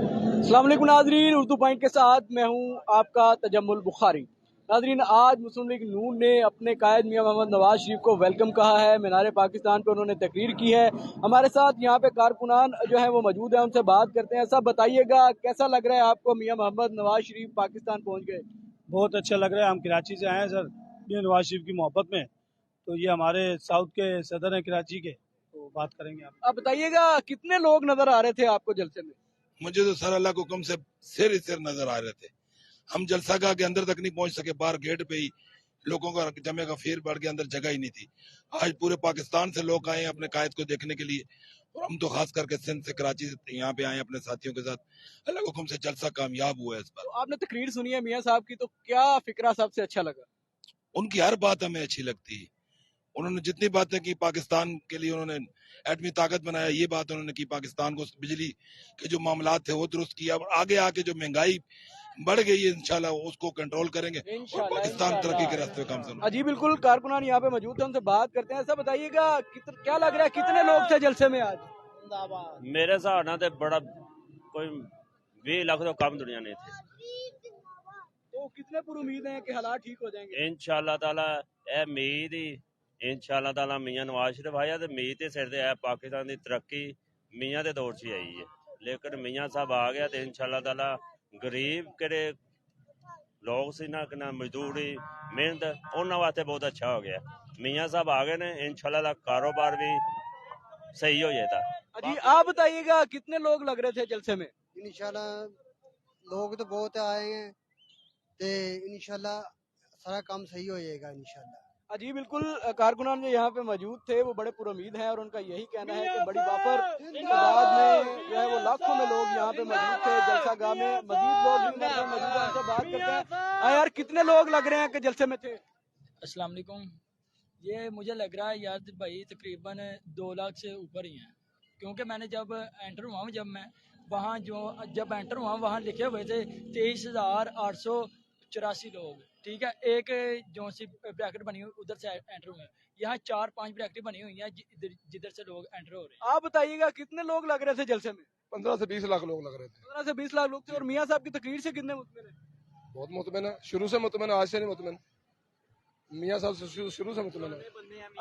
अस्सलाम वालेकुम नाजरीन, उर्दू पॉइंट के साथ मैं हूं आपका तजम्मुल बुखारी। नाजरीन, आज मुस्लिम लीग नून ने अपने कायद मियां मोहम्मद नवाज शरीफ को वेलकम कहा है। मीनार पाकिस्तान पे उन्होंने तकरीर की है। हमारे साथ यहाँ पे कारकुनान जो है वो मौजूद है, उनसे बात करते हैं। सब बताइएगा, कैसा लग रहा है आपको मियां मोहम्मद नवाज शरीफ पाकिस्तान पहुँच गए? बहुत अच्छा लग रहा है। हम कराची से आए हैं सर, मियां नवाज शरीफ की मोहब्बत में। तो ये हमारे साउथ के सदर हैं कराची के, तो बात करेंगे आप। बताइएगा, कितने लोग नजर आ रहे थे आपको जलसे में? मुझे तो सर अल्लाह के हुक्म से सिर ही सिर नजर आ रहे थे। हम जलसागाह के अंदर तक नहीं पहुंच सके, बाहर गेट पे ही लोगों का जमे का फेर बढ़ के अंदर जगह ही नहीं थी। आज पूरे पाकिस्तान से लोग आए अपने कायद को देखने के लिए, और हम तो खास करके सिंध से कराची से यहाँ पे आए अपने साथियों के साथ। अल्लाह के हुक्म से जलसा कामयाब हुआ है इस बार। तो आपने तकरीर सुनी है मियां साहब की, तो क्या फिक्रा सबसे अच्छा लगा? उनकी हर बात हमें अच्छी लगती है। उन्होंने जितनी बातें की, पाकिस्तान के लिए उन्होंने एटमी ताकत बनाया, ये बात उन्होंने की। पाकिस्तान को बिजली के जो मामलात थे वो दुरुस्त किया, और आगे आके जो महंगाई बढ़ गई है इंशाल्लाह उसको कंट्रोल करेंगे और पाकिस्तान तरक्की के रास्ते काम से। जी बिल्कुल, कारकुनान यहाँ पे मौजूद है, उनसे बात करते हैं। सब बताइएगा, क्या लग रहा है, कितने लोग थे जलसे में आज? मेरे हिसाब नाल ते बड़ा कोई 20 लाख तो कम दुनिया नहीं थे। तो कितने पर उम्मीद है कि हालात ठीक हो जाएंगे? इंशाअल्लाह ताला ए उम्मीद ही इंशाअल्लाह ताला मियां नवाज शरीफ आया ते उम्मीद ते सिर ते है पाकिस्तान दी तरक्की मियां दे दौर च आई है। लेकिन मियां साहब आ गया ते इंशाअल्लाह ताला गरीब केड़े लोग सी ना कना मजदूरी मेहनत उन्हां वास्ते बहुत अच्छा हो गया। मियां साहब आ गए ने, इंशाअल्लाह कारोबार भी सही हो जाता। जी आप बताइएगा, कितने लोग लग रहे थे जलसे में? इंशाल्लाह लोग तो बहुत आए हैं, ते इंशाल्लाह सारा काम सही हो जाएगा इंशाल्लाह। जी बिल्कुल, कारकुनान जो यहाँ पे मौजूद थे वो बड़े पुरुमीद हैं, और उनका यही कहना है कि बड़ी वाफर तादाद में जो है वो लाखों में लोग यहाँ पे मौजूद थे जलसा गाह में। मजीद लोग भी यहाँ पे मौजूद हैं, उनसे बात करते हैं। यार, कितने लोग लग रहे हैं कि जलसे में थे? अस्सलाम वालेकुम। ये मुझे लग रहा है यार भाई तकरीबन 2 लाख से ऊपर ही हैं, क्योंकि मैंने जब एंटर हुआ हूँ, जब एंटर हुआ वहाँ लिखे हुए थे 23,884 लोग। ठीक है, एक जो सी ब्रैकेट बनी हुई उधर से एंटर हुए हैं। यहाँ 4-5 ब्रैकेट बनी हुई हैं जिधर से लोग एंटर हो रहे हैं। आप बताइएगा, कितने लोग लग रहे थे जलसे में? 15 से 20 लाख लोग लग रहे थे। 15 से 20 लाख लोग थे। और मियाँ साहब की तकरीर से कितने मुतमिन है? बहुत मुतमिन है, शुरू से मुतमिन है, आज से नहीं मुतमिन। मियाँ साहब से शुरू से मुतमिन है।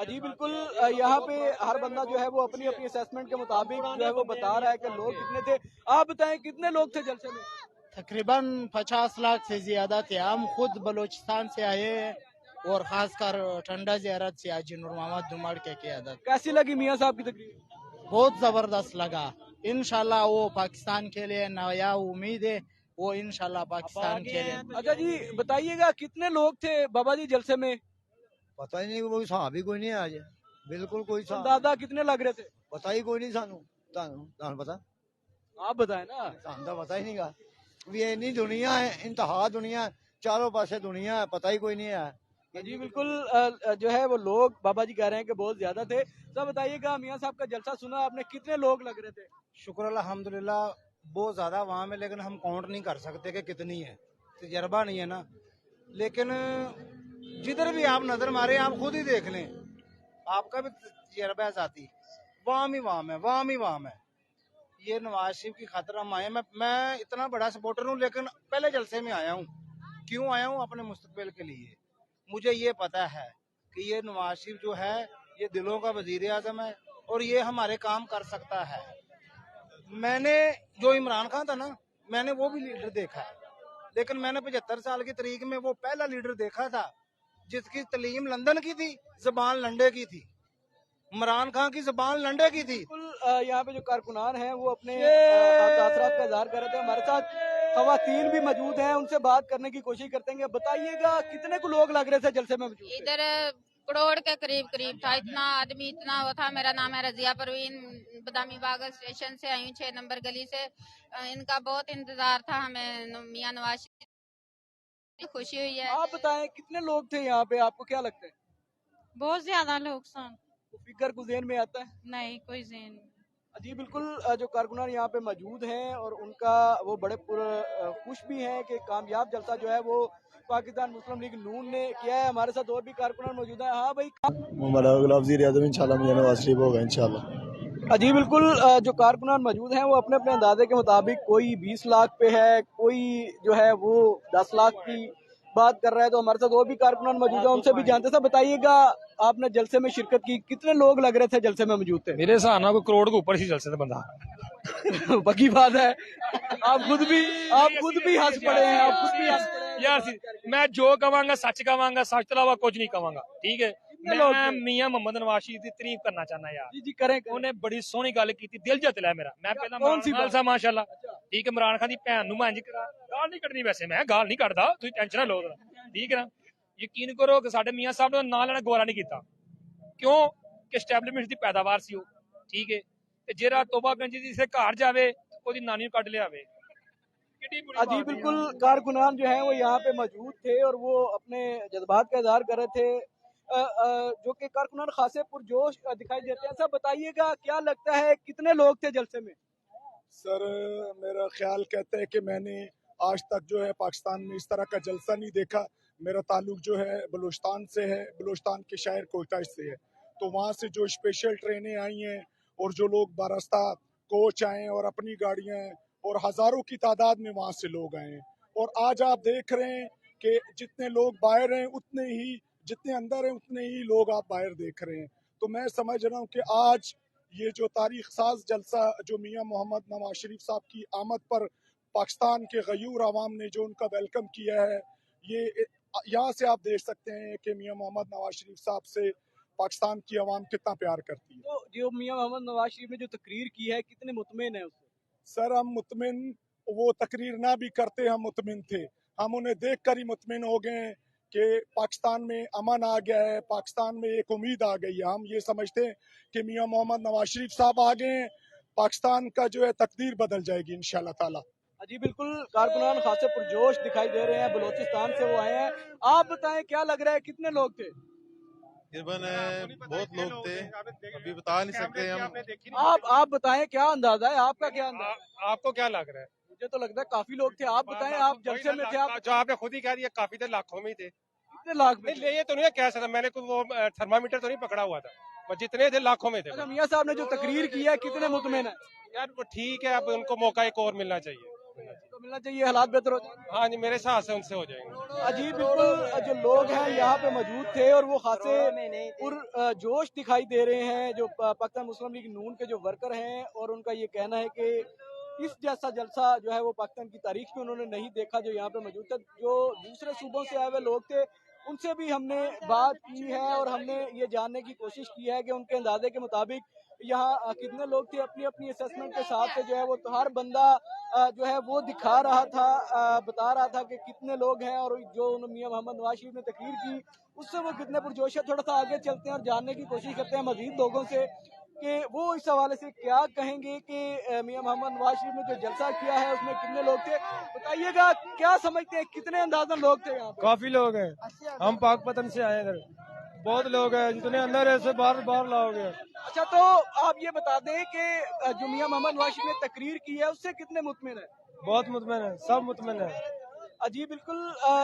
जी बिल्कुल, यहाँ पे हर बंदा जो है वो अपनी अपनी असेसमेंट के मुताबिक जो है वो बता रहा है कि लोग कितने थे। आप बताएं, कितने लोग थे जलसे में? तकरीबन 50 लाख से ज्यादा थे। हम खुद बलूचिस्तान से आए हैं, और खासकर ठंडा ज़ियारत से हाजी नूर मोहम्मद धुमाड़ के क़यादत। कैसी लगी मियाँ साहब की तकरीर? बहुत जबरदस्त लगा। इंशाल्लाह वो पाकिस्तान के लिए नया उम्मीद है, वो इंशाल्लाह पाकिस्तान के लिए। अच्छा जी बताइएगा, कितने लोग थे बाबा जी जलसे में? पता ही नहीं, कोई हिसाब ही कोई नहीं आज, बिल्कुल कोई हिसाब। दादा कितने लग रहे थे? पता ही कोई नहीं सानू। तानू पता? आप बताएं ना। सानू तो पता ही नहीं गा। ये इतनी दुनिया है, इंतहा दुनिया, चारों पासे दुनिया है, पता ही कोई नहीं है। जी बिल्कुल, जो है वो लोग बाबा जी कह रहे हैं कि बहुत ज्यादा थे। सब बताइएगा, मियाँ साहब का जलसा सुना आपने, कितने लोग लग रहे थे? शुक्र अल्हम्दुलिल्लाह, बहुत ज्यादा वहाँ में, लेकिन हम काउंट नहीं कर सकते कि कितनी है, तजर्बा नहीं है ना। लेकिन जिधर भी आप नजर मारे, आप खुद ही देख लें, आपका भी तजर्बा है साथी। वाम ही वाम है, वाम ही वाम है। ये नवाज शरीफ की खातिर हम आए। मैं इतना बड़ा सपोर्टर हूँ, लेकिन पहले जलसे में आया हूँ। क्यों आया हूँ? अपने मुस्तकबिल के लिए। मुझे ये पता है कि ये नवाज शरीफ जो है ये दिलों का वजीर आजम है, और ये हमारे काम कर सकता है। मैंने जो इमरान खान था ना, मैंने वो भी लीडर देखा है, लेकिन मैंने 75 साल की तारीख में वो पहला लीडर देखा था जिसकी तलीम लंदन की थी, जबान लंडे की थी। इमरान खान की जबान लंडे की थी। यहाँ पे जो कारकुनान हैं वो अपने तासरात का इजहार कर रहे थे। हमारे साथ खवातीन भी मौजूद हैं, उनसे बात करने की कोशिश करते हैं। बताइएगा, कितने को लोग लग रहे थे जलसे में मौजूद? इधर करोड़ के करीब था। इतना आदमी इतना वो था। मेरा नाम है रजिया परवीन, बदामी बाग स्टेशन से आई हूँ, 6 नंबर गली से। इनका बहुत इंतजार था हमें, मियां नवाज, खुशी हुई है। आप बताएं, कितने लोग थे यहाँ पे, आपको क्या लगता है? बहुत ज्यादा लोग सन। फिगर को ज़हन में आता है? नहीं, कोई ज़हन। जी बिल्कुल, जो कारकुनान यहाँ पे मौजूद हैं और उनका वो बड़े खुश भी हैं कि कामयाब जलसा जो है वो पाकिस्तान मुस्लिम लीग नून ने किया है। हमारे साथ और भी कारकुनान मौजूद हैं। हाँ भाई, वज़ीर आज़म इंशाल्लाह मियां नवाज शरीफ होगा इंशाल्लाह। जी बिल्कुल, जो कारकुनान मौजूद हैं वो अपने अपने अंदाजे के मुताबिक कोई 20 लाख पे है, कोई जो है वो 10 लाख की बात कर रहा है। तो हमारे साथ और भी कारकुनान मौजूद हैं, उनसे भी जानते। सब बताइएगा, आपने जलसे में शिरकत की, कितने लोग लग रहे थे जलसे में मौजूद थे? मेरे हिसाब ना कोई करोड़ के ऊपर ही जलसे थे बंदा। पक्की बात है, आप खुद भी हंस पड़े हैं, आप खुद भी हंस पड़े हैं। यार मैं जो कहांगा सच कहांगा, सच के अलावा कुछ नहीं कहांगा, ठीक है। मैं मियां मोहम्मद नवाज शरीफ की तारीफ करना चाहना यार। जी करें। उन्हें बड़ी सोहनी गल की, दिल जित लिया मेरा। मैं पहला इमरान खान माशाल्लाह, ठीक है, इमरान खान की भैन नूं मैं गाल नहीं कटनी, वैसे मैं गाल नहीं कटदा, तुसीं टेंशन ना लो, ठीक है ना। यकीन करो कि साडे मियां साहब ने नां लेना गवारा नहीं कीता, क्यों कि एस्टैबलिशमेंट दी पैदावार सी, ठीक है। ते जेरा तोबागंज दी से घर जावे ओदी नानी नूं कट लियावे। जी बिल्कुल, कारकुनान जो है वो यहाँ पे मौजूद थे और वो अपने जज्बात का इजहार कर रहे थे, जो कि कारकुनान खासे पुरजोश दिखाई देते हैं। सब बताइएगा, क्या लगता है कितने लोग थे जलसे में? सर मेरा ख्याल कहता है कि मैंने आज तक जो है पाकिस्तान में इस तरह का जलसा नहीं देखा। मेरा ताल्लुक जो है बलूचिस्तान से है, बलूचिस्तान के शहर कोयटा से है। तो वहाँ से जो स्पेशल ट्रेनें आई हैं और जो लोग बारस्ता कोच आए हैं और अपनी गाड़ियाँ हैं, और हज़ारों की तादाद में वहाँ से लोग आए हैं। और आज आप देख रहे हैं कि जितने लोग बाहर हैं उतने ही, जितने अंदर हैं उतने ही लोग आप बाहर देख रहे हैं। तो मैं समझ रहा हूँ कि आज ये जो तारीख साज जलसा जो मियां मोहम्मद नवाज शरीफ साहब की आमद पर पाकिस्तान के गयूर आवाम ने जो उनका वेलकम किया है, ये यहाँ से आप देख सकते हैं कि मियां मोहम्मद नवाज शरीफ साहब से पाकिस्तान की आवाम कितना प्यार करती है। तो जो मियां मोहम्मद नवाज शरीफ ने जो तकरीर की है, कितने मुतमिन है उससे? सर हम मुतमिन, वो तकरीर ना भी करते हम मुतमिन थे। हम उन्हें देख कर ही मुतमिन हो गए कि पाकिस्तान में अमन आ गया है, पाकिस्तान में एक उम्मीद आ गई है। हम ये समझते हैं कि मियां मोहम्मद नवाज शरीफ साहब आ गए, पाकिस्तान का जो है तकदीर बदल जाएगी इंशाल्लाह ताला। जी बिल्कुल, कारकुनान खासे पुरजोश दिखाई दे रहे हैं, बलोचिस्तान से वो आए हैं। आप बताएं, क्या लग रहा है कितने लोग थे? तकरीबन बहुत लोग थे, अभी बता नहीं सकते हम। आप बताएं, क्या अंदाजा है आपका? क्या अंदाजा आपको क्या लग रहा है? मुझे तो लगता है काफी लोग थे। आप बताएं, आप जलसे में थे, आप जो आपने खुद ही कह दिया, काफी थे, लाखों में थे। कितने लाख में? नहीं, ये तो नहीं कह सकता, मैंने कोई वो थर्मामीटर तो नहीं पकड़ा हुआ था, पर जितने थे लाखों में थे। अच्छा, मियां साहब ने जो तकरीर की है, कितने मुतमिन है? यार वो ठीक है, अब उनको मौका एक और मिलना चाहिए, तो मिलना चाहिए, हालात बेहतर हो जाएंगे। हाँ जी, मेरे हिसाब से उनसे हो जाएंगे। अजीब, बिल्कुल जो लोग हैं यहाँ पे मौजूद थे और वो खासे जोश दिखाई दे रहे हैं, जो पाकिस्तान मुस्लिम लीग नून के जो वर्कर हैं, और उनका ये कहना है कि इस जैसा जलसा जो है वो पाकिस्तान की तारीख में उन्होंने नहीं देखा जो यहाँ पे मौजूद था। जो दूसरे सूबों से आए हुए लोग थे उनसे भी हमने बात की है और हमने ये जानने की कोशिश की है कि उनके अंदाजे के मुताबिक यहाँ कितने लोग थे। अपनी अपनी असेसमेंट के साथ से जो है वो तो हर बंदा जो है वो दिखा रहा था, बता रहा था कि कितने लोग हैं, और जो मियां मोहम्मद नवाज शरीफ ने तकरीर की उससे वो कितने पुरजोश है। थोड़ा सा आगे चलते हैं और जानने की कोशिश करते हैं मजीद लोगों से कि वो इस हवाले से क्या कहेंगे कि मियां मोहम्मद नवाज शरीफ ने जो जलसा किया है उसमें कितने लोग थे। बताइएगा, क्या समझते हैं कितने अंदाजन लोग थे यहाँ पे? काफी लोग हैं, हम पाकपतन से आए हैं, बहुत लोग हैं, जितने अंदर है से बाहर लाओगे। अच्छा, तो आप ये बता दें कि जो मियां मोहम्मद नवाज शरीफ ने तकरीर की है उससे कितने मुतमिन है? बहुत मुतमिन है, सब मुतमिन है। जी बिल्कुल,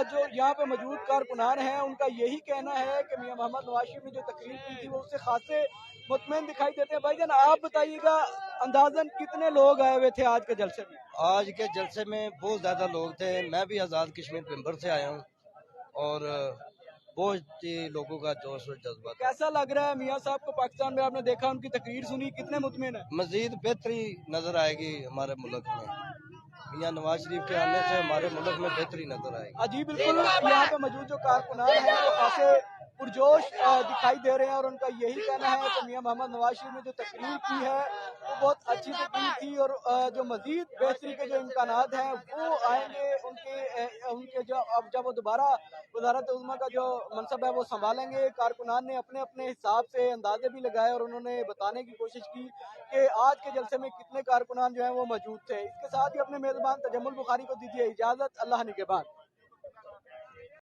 जो यहाँ पे मौजूद कारकुनान हैं उनका यही कहना है कि मियां मोहम्मद नवाज शरीफ ने जो तकरीर की थी वो उससे खासे मुतमिन दिखाई देते हैं। भाईजान, आप बताइएगा, अंदाजन कितने लोग आए हुए थे आज के जलसे में? आज के जलसे में बहुत ज़्यादा लोग थे। मैं भी आज़ाद कश्मीर पिंबर से आया हूँ और बहुत लोगों का जोश और जज्बा। कैसा लग रहा है मियां साहब को पाकिस्तान में? आपने देखा, उनकी तकरीर सुनी, कितने मुतमिन है? मजीद बेहतरी नजर आएगी हमारे मुल्क में, मियां नवाज शरीफ के आने से हमारे मुल्क में बेहतरी नजर आएगी। जी बिल्कुल, यहाँ पे मौजूद जो कारकुनान है वो खासे पुरजोश दिखाई दे रहे हैं और उनका यही कहना है कि मियां मोहम्मद नवाज शरीफ ने जो तकरीर की है वो बहुत अच्छी तकरीर थी और जो मजीद बेहतरी के जो इम्कानात हैं वो आएंगे उनके जो अब जब वो दोबारा वज़ारत उज़्मा का जो मनसब है वो संभालेंगे। कारकुनान ने अपने अपने हिसाब से अंदाजे भी लगाए और उन्होंने बताने की कोशिश की कि आज के जलसे में कितने कारकुनान जो हैं वो मौजूद थे। इसके साथ ही अपने मेज़बान तजम्मुल बुखारी को दीजिए इजाज़त। अल्लाह निगहबान।